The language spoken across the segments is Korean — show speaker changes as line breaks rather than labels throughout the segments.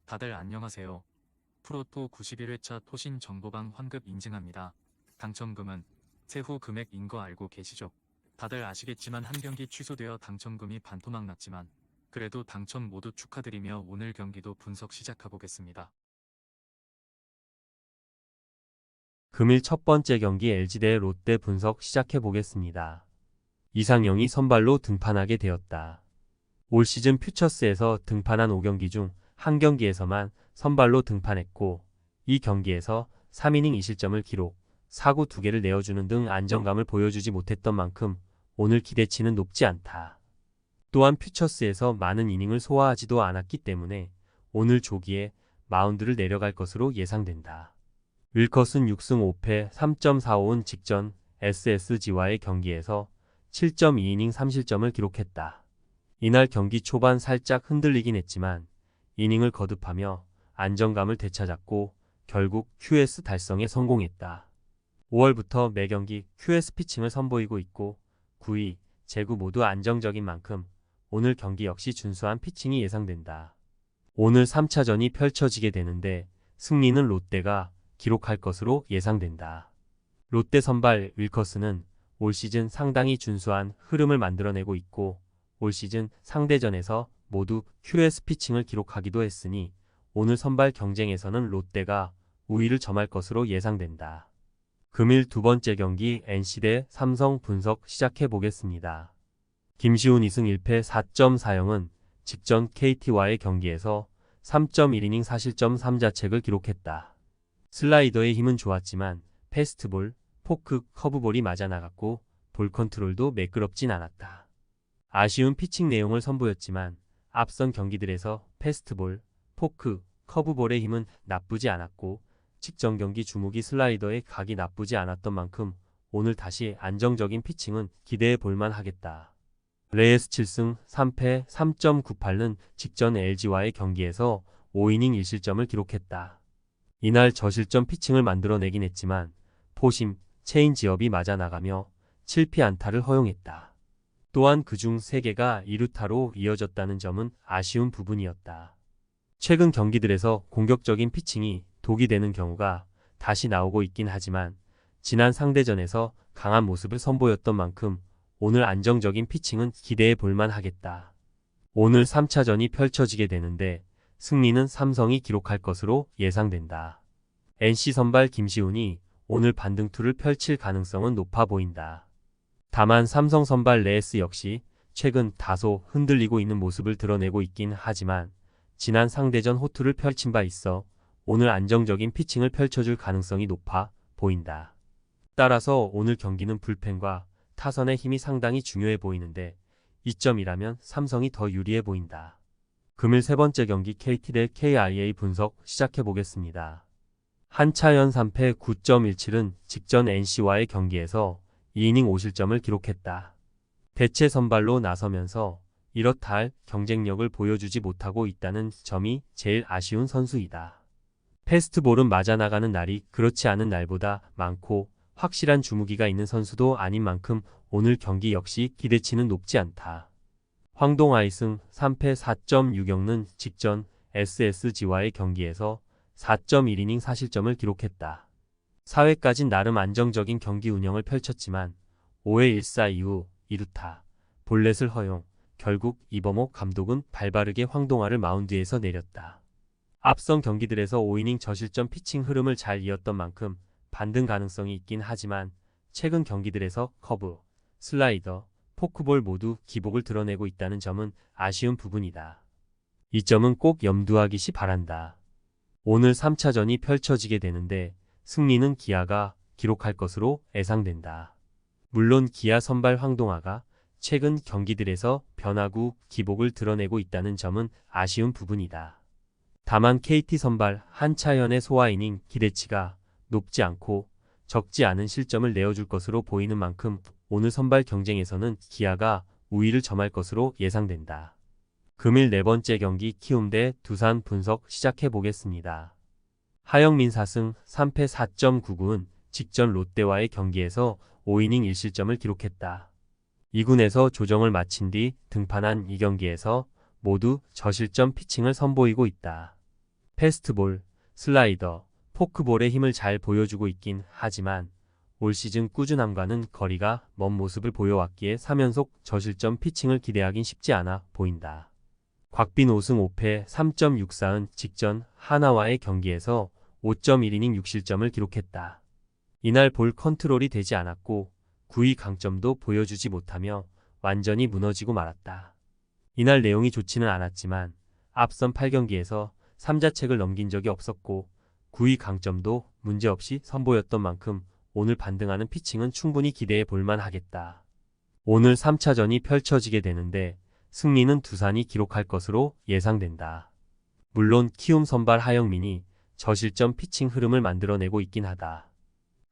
다들 안녕하세요. 프로토 91회차 토신 정보방 환급 인증합니다. 당첨금은 세후 금액인 거 알고 계시죠? 다들 아시겠지만 한 경기 취소되어 당첨금이 반토막 났지만 그래도 당첨 모두 축하드리며 오늘 경기도 분석 시작해보겠습니다.
금일 첫 번째 경기 LG 대 롯데 분석 시작해 보겠습니다. 이상영이 선발로 등판하게 되었다. 올 시즌 퓨처스에서 등판한 5경기 중 한 경기에서만 선발로 등판했고 이 경기에서 3이닝 2실점을 기록, 사구 2개를 내어주는 등 안정감을 보여주지 못했던 만큼 오늘 기대치는 높지 않다. 또한 퓨처스에서 많은 이닝을 소화하지도 않았기 때문에 오늘 조기에 마운드를 내려갈 것으로 예상된다. 윌컷은 6승 5패 3.45은 직전 SSG와의 경기에서 7.2이닝 3실점을 기록했다. 이날 경기 초반 살짝 흔들리긴 했지만 이닝을 거듭하며 안정감을 되찾았고 결국 QS 달성에 성공했다. 5월부터 매경기 QS 피칭을 선보이고 있고 9위, 제구 모두 안정적인 만큼 오늘 경기 역시 준수한 피칭이 예상된다. 오늘 3차전이 펼쳐지게 되는데 승리는 롯데가 기록할 것으로 예상된다. 롯데 선발 윌커스는 올 시즌 상당히 준수한 흐름을 만들어내고 있고 올 시즌 상대전에서 모두 QS 피칭을 기록하기도 했으니 오늘 선발 경쟁에서는 롯데가 우위를 점할 것으로 예상된다. 금일 두 번째 경기 NC 대 삼성 분석 시작해 보겠습니다. 김시훈 2승 1패 4.40은 직전 KT와의 경기에서 3.1이닝 4실점 3자책을 기록했다. 슬라이더의 힘은 좋았지만 패스트볼, 포크, 커브볼이 맞아 나갔고 볼 컨트롤도 매끄럽진 않았다. 아쉬운 피칭 내용을 선보였지만 앞선 경기들에서 패스트볼, 포크, 커브볼의 힘은 나쁘지 않았고 직전 경기 주무기 슬라이더의 각이 나쁘지 않았던 만큼 오늘 다시 안정적인 피칭은 기대해 볼만 하겠다. 레이스 7승 3패 3.98는 직전 LG와의 경기에서 5이닝 1실점을 기록했다. 이날 저실점 피칭을 만들어내긴 했지만 포심, 체인지업이 맞아 나가며 7피안타를 허용했다. 또한 그중 3개가 2루타로 이어졌다는 점은 아쉬운 부분이었다. 최근 경기들에서 공격적인 피칭이 독이 되는 경우가 다시 나오고 있긴 하지만 지난 상대전에서 강한 모습을 선보였던 만큼 오늘 안정적인 피칭은 기대해 볼만 하겠다. 오늘 3차전이 펼쳐지게 되는데 승리는 삼성이 기록할 것으로 예상된다. NC 선발 김시훈이 오늘 반등투를 펼칠 가능성은 높아 보인다. 다만 삼성 선발 레이스 역시 최근 다소 흔들리고 있는 모습을 드러내고 있긴 하지만 지난 상대전 호투를 펼친 바 있어 오늘 안정적인 피칭을 펼쳐줄 가능성이 높아 보인다. 따라서 오늘 경기는 불펜과 타선의 힘이 상당히 중요해 보이는데 이점이라면 삼성이 더 유리해 보인다. 금일 세 번째 경기 KT 대 KIA 분석 시작해 보겠습니다. 한차연 3패 9.17은 직전 NC와의 경기에서 2이닝 5실점을 기록했다. 대체 선발로 나서면서 이렇다 할 경쟁력을 보여주지 못하고 있다는 점이 제일 아쉬운 선수이다. 패스트볼은 맞아 나가는 날이 그렇지 않은 날보다 많고 확실한 주무기가 있는 선수도 아닌 만큼 오늘 경기 역시 기대치는 높지 않다. 황동아이승 3패 4.60는 직전 SSG와의 경기에서 4.1이닝 4실점을 기록했다. 4회까진 나름 안정적인 경기 운영을 펼쳤지만 5회 1사 이후 2루타, 볼넷을 허용, 결국 이범옥 감독은 발바르게 황동아를 마운드에서 내렸다. 앞선 경기들에서 5이닝 저실점 피칭 흐름을 잘 이었던 만큼 반등 가능성이 있긴 하지만 최근 경기들에서 커브, 슬라이더, 포크볼 모두 기복을 드러내고 있다는 점은 아쉬운 부분이다. 이 점은 꼭 염두하기시 바란다. 오늘 3차전이 펼쳐지게 되는데 승리는 기아가 기록할 것으로 예상된다. 물론 기아 선발 황동아가 최근 경기들에서 변화구 기복을 드러내고 있다는 점은 아쉬운 부분이다. 다만 KT 선발 한차연의 소화이닝 기대치가 높지 않고 적지 않은 실점을 내어줄 것으로 보이는 만큼 오늘 선발 경쟁에서는 기아가 우위를 점할 것으로 예상된다. 금일 네 번째 경기 키움 대 두산 분석 시작해 보겠습니다. 하영민 4승 3패 4.99은 직전 롯데와의 경기에서 5이닝 1실점을 기록했다. 2군에서 조정을 마친 뒤 등판한 이 경기에서 모두 저실점 피칭을 선보이고 있다. 패스트볼, 슬라이더, 포크볼의 힘을 잘 보여주고 있긴 하지만 올 시즌 꾸준함과는 거리가 먼 모습을 보여왔기에 3연속 저실점 피칭을 기대하긴 쉽지 않아 보인다. 곽빈 5승 5패 3.64은 직전 하나와의 경기에서 5.1이닝 6실점을 기록했다. 이날 볼 컨트롤이 되지 않았고 9위 강점도 보여주지 못하며 완전히 무너지고 말았다. 이날 내용이 좋지는 않았지만 앞선 8경기에서 3자책을 넘긴 적이 없었고 9위 강점도 문제없이 선보였던 만큼 오늘 반등하는 피칭은 충분히 기대해 볼만 하겠다. 오늘 3차전이 펼쳐지게 되는데 승리는 두산이 기록할 것으로 예상된다. 물론 키움 선발 하영민이 저실점 피칭 흐름을 만들어내고 있긴 하다.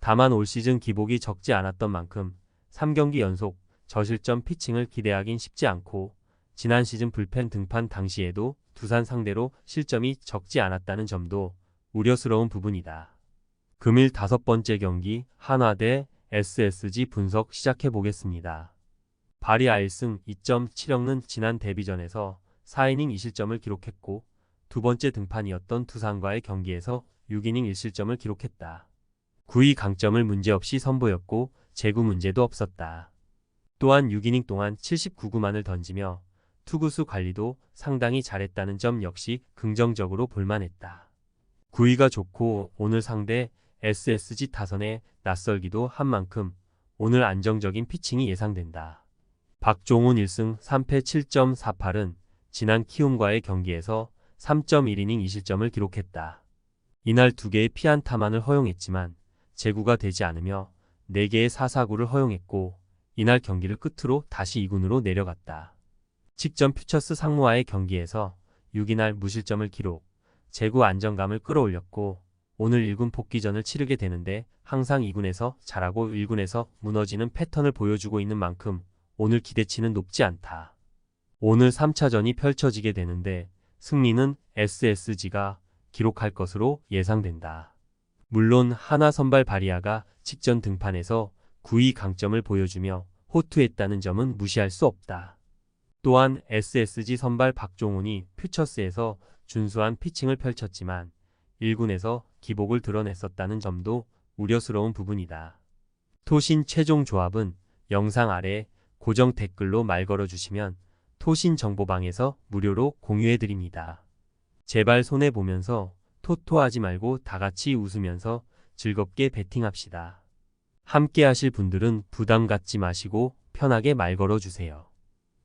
다만 올 시즌 기복이 적지 않았던 만큼 3경기 연속 저실점 피칭을 기대하긴 쉽지 않고 지난 시즌 불펜 등판 당시에도 두산 상대로 실점이 적지 않았다는 점도 우려스러운 부분이다. 금일 5번째 경기 한화 대 SSG 분석 시작해 보겠습니다. 발이 1승 2.7형는 지난 데뷔전에서 4이닝 2실점을 기록했고 두 번째 등판이었던 두산과의 경기에서 6이닝 1실점을 기록했다. 9위 강점을 문제없이 선보였고 제구 문제도 없었다. 또한 6이닝 동안 79구만을 던지며 투구수 관리도 상당히 잘했다는 점 역시 긍정적으로 볼만했다. 9위가 좋고 오늘 상대 SSG 타선에 낯설기도 한 만큼 오늘 안정적인 피칭이 예상된다. 박종훈 1승 3패 7.48은 지난 키움과의 경기에서 3.1이닝 2실점을 기록했다. 이날 2개의 피안타만을 허용했지만 제구가 되지 않으며 4개의 사사구를 허용했고 이날 경기를 끝으로 다시 2군으로 내려갔다. 직전 퓨처스 상무와의 경기에서 6이날 무실점을 기록, 제구 안정감을 끌어올렸고 오늘 1군 복귀전을 치르게 되는데 항상 2군에서 잘하고 1군에서 무너지는 패턴을 보여주고 있는 만큼 오늘 기대치는 높지 않다. 오늘 3차전이 펼쳐지게 되는데 승리는 SSG가 기록할 것으로 예상된다. 물론 하나 선발 바리아가 직전 등판에서 9위 강점을 보여주며 호투했다는 점은 무시할 수 없다. 또한 SSG 선발 박종훈이 퓨처스에서 준수한 피칭을 펼쳤지만 1군에서 기복을 드러냈었다는 점도 우려스러운 부분이다. 토신 최종 조합은 영상 아래 고정 댓글로 말 걸어주시면 토신 정보방에서 무료로 공유해드립니다. 제발 손해보면서 토토하지 말고 다같이 웃으면서 즐겁게 베팅합시다. 함께 하실 분들은 부담 갖지 마시고 편하게 말 걸어주세요.